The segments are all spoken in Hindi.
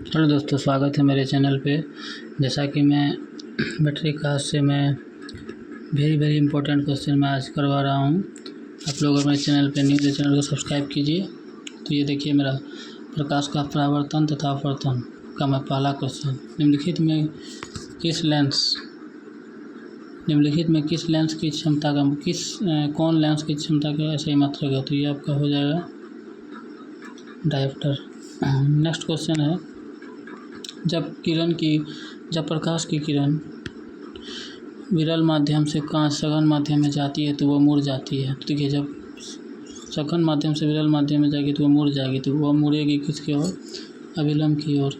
हेलो दोस्तों, स्वागत है मेरे चैनल पे। जैसा कि मैं बैटरी कास्ट से मैं वेरी इंपॉर्टेंट क्वेश्चन मैं आज करवा रहा हूँ। आप लोग अगर मेरे चैनल पे न्यू, चैनल को सब्सक्राइब कीजिए। तो ये देखिए मेरा प्रकाश का परावर्तन तथा अपवर्तन का मैं पहला क्वेश्चन, निम्नलिखित में किस लेंस की क्षमता का कौन लेंस की क्षमता का सही मात्रक है। तो ये आपका हो जाएगा डायोप्टर। नेक्स्ट क्वेश्चन है, जब प्रकाश की किरण विरल माध्यम से कांच सघन माध्यम में जाती है तो वह मुड़ जाती है। तो देखिए, जब सघन माध्यम से विरल माध्यम में जाएगी तो वह मुड़ जाएगी। तो वह मुड़ेगी किसकी ओर? अभिलंब की ओर।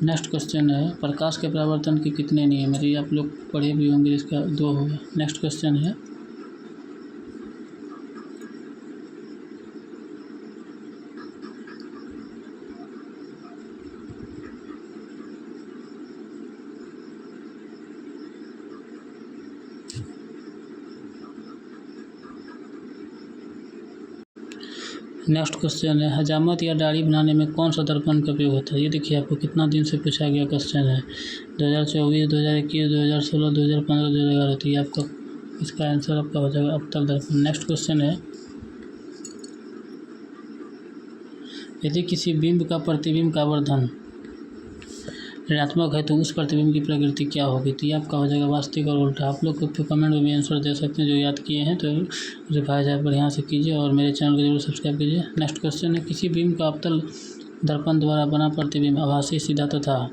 नेक्स्ट क्वेश्चन है, प्रकाश के परावर्तन के कितने नियम है। ये आप लोग पढ़े भी होंगे, इसका 2 होगा। नेक्स्ट क्वेश्चन है, हजामत या दाढ़ी बनाने में कौन सा दर्पण का उपयोग होता है। ये देखिए, आपको कितना दिन से पूछा गया क्वेश्चन है। 2024, 2021, 2016, 2015, 2011। तो ये आपका इसका आंसर आपका हो जाएगा अवतल दर्पण। नेक्स्ट क्वेश्चन है, यदि किसी बिंब का प्रतिबिंब का आवर्धन ऋणात्मक है तो उस प्रतिबिंब की प्रकृति क्या होगी। तो ये आपका हो जाएगा वास्तविक और उल्टा। आप लोग को कमेंट में भी आंसर दे सकते हैं, जो याद किए हैं तो रिवाइज आप बढ़िया से कीजिए और मेरे चैनल को जरूर सब्सक्राइब कीजिए। नेक्स्ट क्वेश्चन है, किसी बिंब का अवतल दर्पण द्वारा बना प्रतिबिंब आभासी, सीधा तथा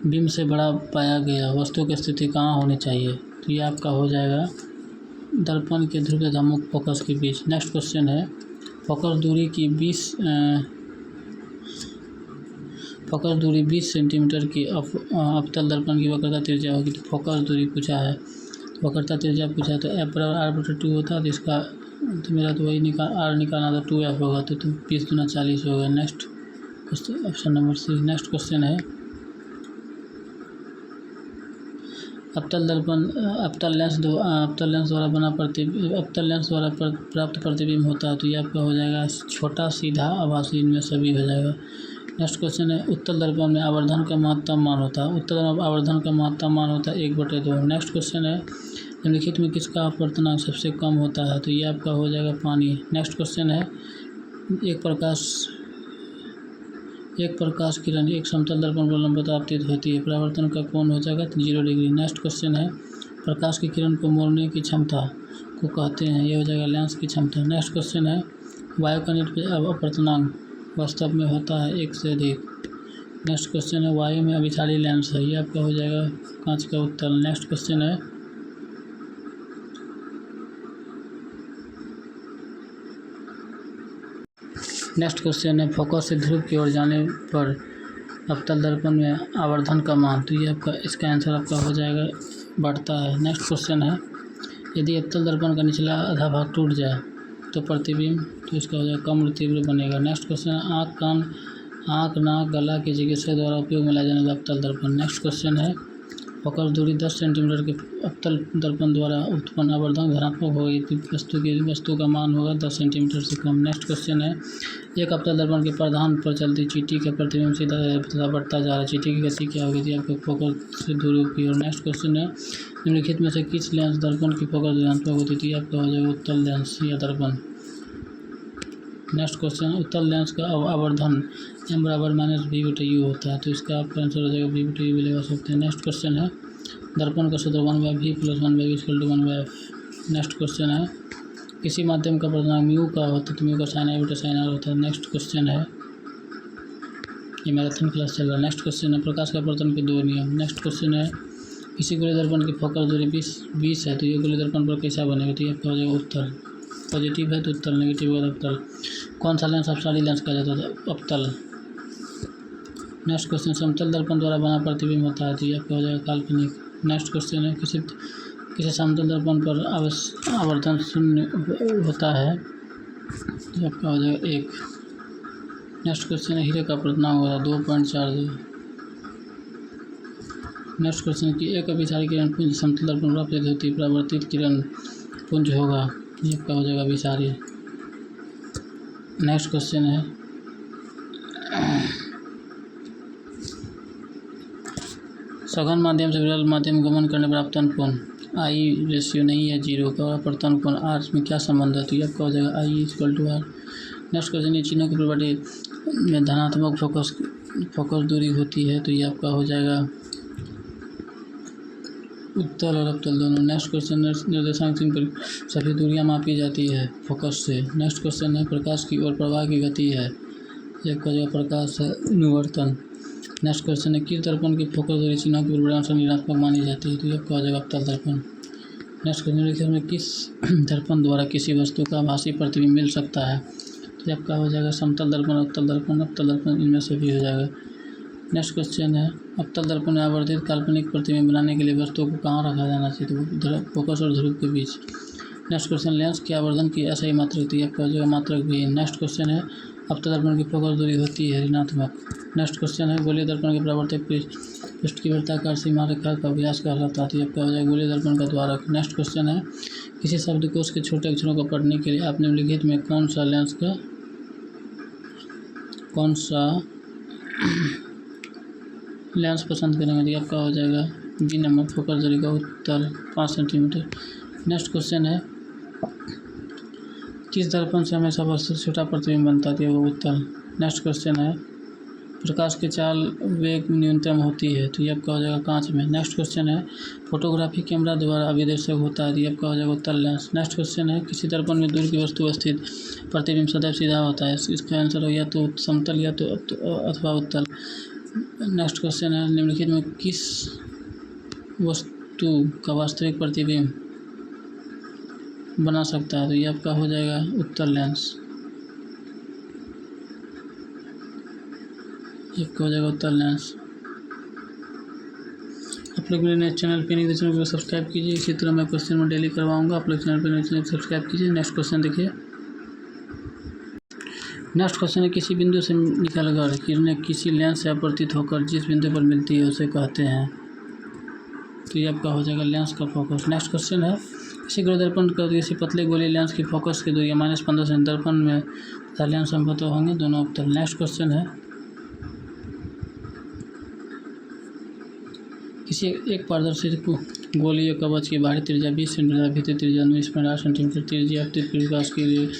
बिंब से बड़ा पाया गया वस्तु की स्थिति कहाँ होनी चाहिए। तो ये आपका हो जाएगा दर्पण के ध्रुव तथा मुख्य फोकस के बीच। नेक्स्ट क्वेश्चन है, फोकस दूरी 20 सेंटीमीटर की अवतल दर्पण की वक्रता त्रिज्या होगी। तो फोकस दूरी पूछा है, वक्रता त्रिज्या पूछा है तो f/r/2 होता है। तो इसका तो मेरा तो वही r निकालना था, 2f होगा। तो 20 × 40 होगा। Next question, option number C. Next question है, अवतल लेंस द्वारा प्राप्त प्रतिबिंब होता है। तो ये आपका हो जाएगा छोटा, सीधा, आभासी, इनमें सभी हो जाएगा। नेक्स्ट क्वेश्चन है, उत्तल दर्पण में आवर्धन का महत्तम मान होता है। उत्तल आवर्धन का महत्तम मान होता है 1/2। नेक्स्ट क्वेश्चन है, निम्नलिखित में किसका अपवर्तनांक सबसे कम होता है। तो ये आपका हो जाएगा पानी। नेक्स्ट क्वेश्चन है, एक प्रकाश किरण एक समतल दर्पण पर लंबवत आपतित होती है, परावर्तन का कोण हो जाएगा 0 डिग्री। नेक्स्ट क्वेश्चन है, प्रकाश की किरण को मोड़ने की क्षमता को कहते हैं। ये हो जाएगा लेंस की क्षमता। नेक्स्ट क्वेश्चन है, वायु कणिक पे अपवर्तनांक वास्तव में होता है 1 से अधिक। नेक्स्ट क्वेश्चन है, वायु में अभिसारी लेंस है। ये आपका हो जाएगा कांच का उत्तल। नेक्स्ट क्वेश्चन है, फोकस से ध्रुव की ओर जाने पर अवतल दर्पण में आवर्धन का मान। तो ये आपका इसका आंसर आपका हो जाएगा बढ़ता है। नेक्स्ट क्वेश्चन है, यदि अवतल दर्पण का निचला आधा भाग टूट जाए तो प्रतिबिंब तो इसका हो जाएगा कम तीव्र बनेगा। नेक्स्ट क्वेश्चन है, आँख, नाक, गला की चिकित्सा द्वारा उपयोग में लाया जाने वाला अवतल दर्पण। नेक्स्ट क्वेश्चन है, फोकस दूरी 10 सेंटीमीटर के अवतल दर्पण द्वारा उत्पन्न आवर्धन धनात्मक होगी तो वस्तु का मान होगा 10 सेंटीमीटर से कम। नेक्स्ट क्वेश्चन है, एक अवतल दर्पण के प्रधान पर चलती चींटी का प्रतिबिंब सीधा तथा बढ़ता जा रहा है। चींटी की गति क्या होगी थी आपके फोकस से दूरी की ओर। नेक्स्ट क्वेश्चन है, निम्नलिखित में से किस लेंस दर्पण की फोकस ऋणात्मक होती थी। आपका हो जाएगा उत्तल लेंस या दर्पण। नेक्स्ट क्वेश्चन, उत्तल लेंस का आवर्धन m = v/u होता है। तो इसका आपका आंसर हो जाएगा v/u भी लगा सकते हैं। नेक्स्ट क्वेश्चन है, दर्पण का सूत्र 1/v + 1/v = 1/f। Next question है, किसी माध्यम का परिणाम म्यू का होता है तो म्यू का sin i - sin r होता है। नेक्स्ट क्वेश्चन है, ये मैराथन क्लास चल रहा है। नेक्स्ट क्वेश्चन है, प्रकाश का अपवर्तन के 2 नियम। नेक्स्ट क्वेश्चन है, किसी गोले दर्पण की फोकस दूरी 20 है तो ये गोले दर्पण पर कैसा बनेगा। तो ये आपका हो जाएगा उत्तल। पॉजिटिव है तो उत्तल, नेगेटिव है तो अवतल। कौन सा लेंस अपसारी लेंस कहा जाता है? अवतल। नेक्स्ट क्वेश्चन, समतल दर्पण द्वारा बना प्रतिबिंब होता है तो ये आपका हो जाएगा काल्पनिक। नेक्स्ट क्वेश्चन है, किसी समतल दर्पण पर आवर्धन 0 होता है तो आपका हो जाएगा 1। नेक्स्ट क्वेश्चन है, हीरे का अपवर्तनांक होगा 2.42। नेक्स्ट क्वेश्चन की एक अभिसारी किरण पुंज समतल दर्पण पर आपतित होती है, परावर्तित किरण पुंज होगा। ये आपका हो जाएगा अभिसारी। नेक्स्ट क्वेश्चन है सघन माध्यम से विरल माध्यम में गमन करने पर अपतन कोण आई रेशियो नहीं है 0 का और अपवर्तन कोण आर में क्या संबंध है, तो ये आपका हो जाएगा I equal to R. Next question ये चिन्हों की प्रॉपर्टी में धनात्मक फोकस दूरी होती है, तो ये आपका हो जाएगा उत्तल और अवतल दोनों। नेक्स्ट क्वेश्चन निर्देशांक चिन्ह पर सभी दूरियां मापी जाती है फोकस से। नेक्स्ट क्वेश्चन है प्रकाश की ओर प्रवाह की गति है, ये आपका जो प्रकाश है अनुवर्तन। नेक्स्ट क्वेश्चन है किस दर्पण की फोकस दूरी चिन्हों की परिणामस्वरूप ऋणात्मक मानी जाती है, तो ये आपका हो जाएगा अवतल दर्पण। नेक्स्ट क्वेश्चन में किस दर्पण द्वारा किसी वस्तु का आभासी प्रतिबिंब मिल सकता है, तो ये आपका हो जाएगा समतल दर्पण, अवतल दर्पण इनमें से भी हो जाएगा। नेक्स्ट क्वेश्चन है अवतल दर्पण में आवर्धित काल्पनिक प्रतिबिंब बनाने के लिए वस्तु को कहाँ रखा जाना चाहिए, तो फोकस और ध्रुव के बीच। नेक्स्ट क्वेश्चन लेंस के आवर्धन की ऐसा मात्रक, तो ये आपका हो जाएगा मात्रक भी। नेक्स्ट क्वेश्चन है अवतल दर्पण की फोकस दूरी होती है ऋणात्मक। नेक्स्ट क्वेश्चन है गोलीय दर्पण के परावर्तक पृष्ठ की वृत्ताकार सीमा रेखा का व्यास कहलाता है, तो ये आपका हो जाएगा गोलीय दर्पण का द्वारक। नेक्स्ट क्वेश्चन है किसी शब्दकोश के छोटे अक्षरों को पढ़ने के लिए आप निम्नलिखित में कौन सा लेंस पसंद करेंगे, तो आपका हो जाएगा बी नंबर फोकस दूरी का उत्तल 5 सेंटीमीटर। नेक्स्ट क्वेश्चन है किस दर्पण से हमेशा वस्तु छोटा प्रतिबिंब बनता है, वो उत्तल। नेक्स्ट क्वेश्चन है प्रकाश की चाल वेग न्यूनतम होती है, तो ये आपका हो जाएगा कांच में। नेक्स्ट क्वेश्चन है फोटोग्राफी कैमरा द्वारा अभिदर्शक होता है, तो ये आपका हो जाएगा उत्तल लेंस। नेक्स्ट क्वेश्चन है किसी दर्पण में दूर की वस्तु स्थित प्रतिबिंब सदैव सीधा होता है, इसका आंसर हो या तो समतल या तो अथवा उत्तल। नेक्स्ट क्वेश्चन है निम्नलिखित में किस वस्तु का वास्तविक प्रतिबिंब बना सकता है, तो ये आपका हो जाएगा उत्तल लेंस, ये हो जाएगा उत्तल लेंस। आप लोग मेरे चैनल पे नहीं तो चैनल को सब्सक्राइब कीजिए, इसी तरह मैं क्वेश्चन में डेली करवाऊंगा, आप लोग चैनल पे सब्सक्राइब कीजिए। नेक्स्ट क्वेश्चन देखिए। नेक्स्ट क्वेश्चन है किसी बिंदु से निकलकर किरणें किसी लेंस से अपवर्तित होकर जिस बिंदु पर मिलती है उसे कहते हैं, तो ये आपका हो जाएगा लेंस का फोकस। नेक्स्ट क्वेश्चन है किसी गोल दर्पण का किसी पतले गोले लेंस की फोकस की दूरी -15 से दर्पण में तथा लेंस संभवतः होंगे दोनों अवतल। नेक्स्ट क्वेश्चन है किसी एक पारदर्शी गोलीय कवच की बाहरी त्रिज्या 20 सेंटीमीटर, भीतरी त्रिज्या 19.8 सेंटीमीटर, त्रिज्या अपतित प्रकाश के लिए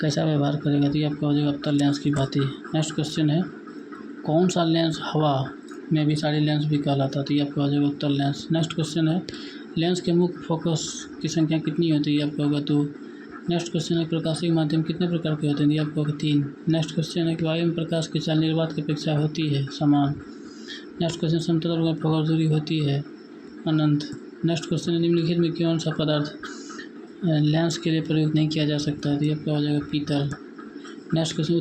कैसा व्यवहार करेगा, तो ये आपका हो जाएगा अवतल लेंस की बात ही। नेक्स्ट क्वेश्चन है कौन सा लेंस हवा में भी सारी लेंस भी कहलाता है, तो ये आपका हो जाएगा उत्तल लेंस। नेक्स्ट क्वेश्चन है लेंस के मुख्य फोकस की संख्या कितनी होती है, ये आपका होगा 2। नेक्स्ट क्वेश्चन है प्रकाशिक माध्यम कितने प्रकार के होते हैं, ये आपका होगा 3। नेक्स्ट क्वेश्चन है कि वायु में प्रकाश की चाल निर्वात की अपेक्षा होती है समान। नेक्स्ट क्वेश्चन समतल में फोकस दूरी होती है अनंत। नेक्स्ट क्वेश्चन है निम्नलिखित में कौन सा पदार्थ लेंस के लिए प्रयोग नहीं किया जा सकता है, तो ये आपका हो जाएगा पीतल। नेक्स्ट क्वेश्चन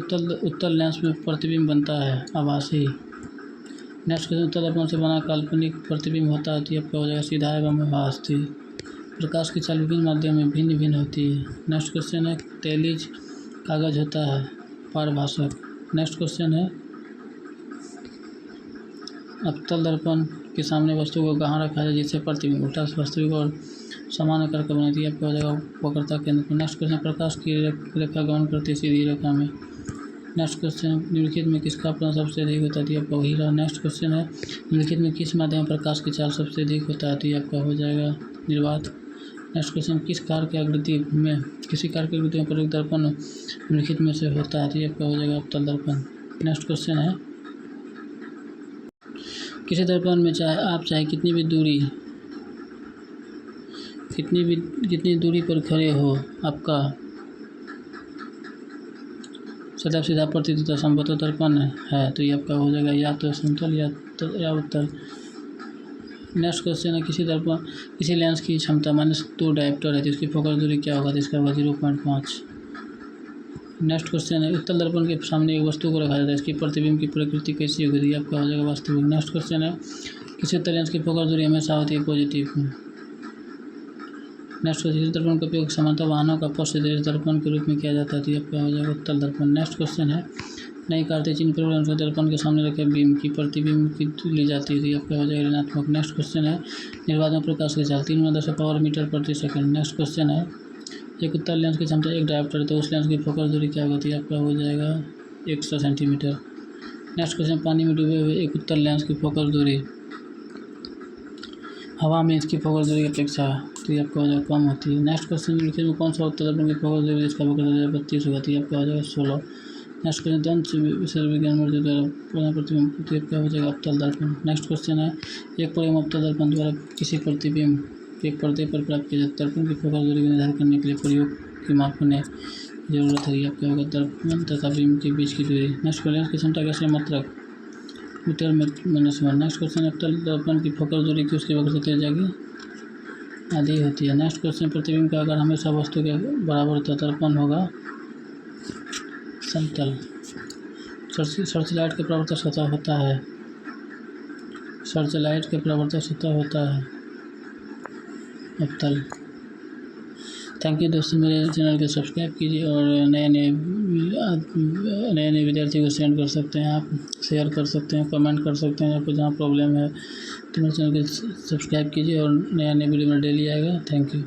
उत्तल लेंस में प्रतिबिंब बनता है आभासी। नेक्स्ट क्वेश्चन उत्तल दर्पण से बना काल्पनिक प्रतिबिंब होता है, तो ये आपका हो जाएगा सीधा एवं आभासी। प्रकाश की चाल विभिन्न माध्यम में भिन्न भिन्न होती है। नेक्स्ट क्वेश्चन है तेलिज कागज होता है पारभाषक। नेक्स्ट क्वेश्चन है अवतल दर्पण के सामने वस्तु को कहाँ रखा जाए जिससे प्रतिबिंब उल्टा वास्तविक और समान आकार का बनाती है, आपका हो जाएगा वक्रता केंद्र पर। नेक्स्ट क्वेश्चन प्रकाश की रेखा गमन करती सीधी रेखा में। नेक्स्ट क्वेश्चन निम्नलिखित में किसका अपना सबसे अधिक होता है, तो आपका वही रहा। नेक्स्ट क्वेश्चन है निम्नलिखित में किस माध्यम में प्रकाश की चाल सबसे अधिक होता है, तो ये आपका हो जाएगा निर्वात। नेक्स्ट क्वेश्चन किसी कार की आकृति में प्रयुक्त दर्पण निम्नलिखित में से होता है, तो ये आपका हो जाएगा अवतल दर्पण। नेक्स्ट क्वेश्चन है किसी दर्पण में चाहे कितनी दूरी पर खड़े हो आपका सदैव सीधा प्रतीत होता समतल दर्पण है, तो ये आपका हो जाएगा या तो समतल या उत्तल। नेक्स्ट क्वेश्चन है किसी लेंस की क्षमता -2 डायोप्टर है, तो इसकी फोकस दूरी क्या होगा, तो इसका होगा 0.5। नेक्स्ट क्वेश्चन है उत्तल दर्पण के सामने एक वस्तु को रखा जाता है, इसकी प्रतिबिंब की प्रकृति कैसी होगी, ये आपका हो जाएगा वास्तविक। नेक्स्ट क्वेश्चन है किसी उत्तल लेंस की फोकस दूरी हमेशा होती है पॉजिटिव। नेक्स्ट क्वेश्चन दर्पण का उपयोग समांतर वाहनों का पश्च दर्पण के रूप में किया जाता है, तो ये आपका हो जाएगा उत्तल दर्पण। नेक्स्ट क्वेश्चन है नई कार्तीय चिन्ह पर दर्पण के सामने रखे बीम की प्रतिबिंब की ली जाती है, तो ये आपका हो जाएगा ऋणात्मक। नेक्स्ट क्वेश्चन है निर्वात में प्रकाश की चाल 3 × 10 पावर मीटर प्रति सेकंड। नेक्स्ट क्वेश्चन है एक उत्तल लेंस की क्षमता 1 डायोप्टर है तो उस लेंस की फोकस दूरी क्या होती है आपका हो जाएगा 100 सेंटीमीटर। नेक्स्ट क्वेश्चन, पानी में डूबे हुए एक उत्तल लेंस की फोकस दूरी हवा में इसकी फोकस दूरी की अपेक्षा तो ये आपका हो जाएगा कम होती है। नेक्स्ट क्वेश्चन, निम्नलिखित में कौन सा उत्तल दर्पण की फोकस दूरी जिसका फोकस दूरी 32 होगा तो ये आपका हो जाएगा 16। नेक्स्ट क्वेश्चन, दंत विज्ञान मूर्ति द्वारा प्रतिबिंब तो क्या हो जाएगा अवतल दर्पण। नेक्स्ट क्वेश्चन है, एक परिमाण अवतल दर्पण द्वारा किसी प्रतिबिंब एक पर्दे पर प्राप्त किया जाता है। दर्पण की फोकस दूरी को निर्धारित करने के लिए प्रयोग की मापने की जरूरत है। आपका होगा दर्पण तथा बिंब के बीच की दूरी। नेक्स्ट लेंस की क्षमता कैसे मात्रक मीटर में -1। नेक्स्ट क्वेश्चन, अवतल दर्पण की फोकस दूरी की उसकी वक्र से जाएगी आधी होती है। नेक्स्ट क्वेश्चन, प्रतिबिंब का आकार हमेशा वस्तु के बराबर होता है। दर्पण होगा समतल। सर्च लाइट के परावर्तक सतह होता है सर्च लाइट के परावर्तक सतह होता है अवतल। थैंक यू दोस्तों, मेरे चैनल को सब्सक्राइब कीजिए और नए नए विद्यार्थियों को सेंड कर सकते हैं आप, शेयर कर सकते हैं, कमेंट कर सकते हैं। आपको जहाँ प्रॉब्लम है तो मेरे चैनल को सब्सक्राइब कीजिए और नया वीडियो में डेली आएगा। Thank you.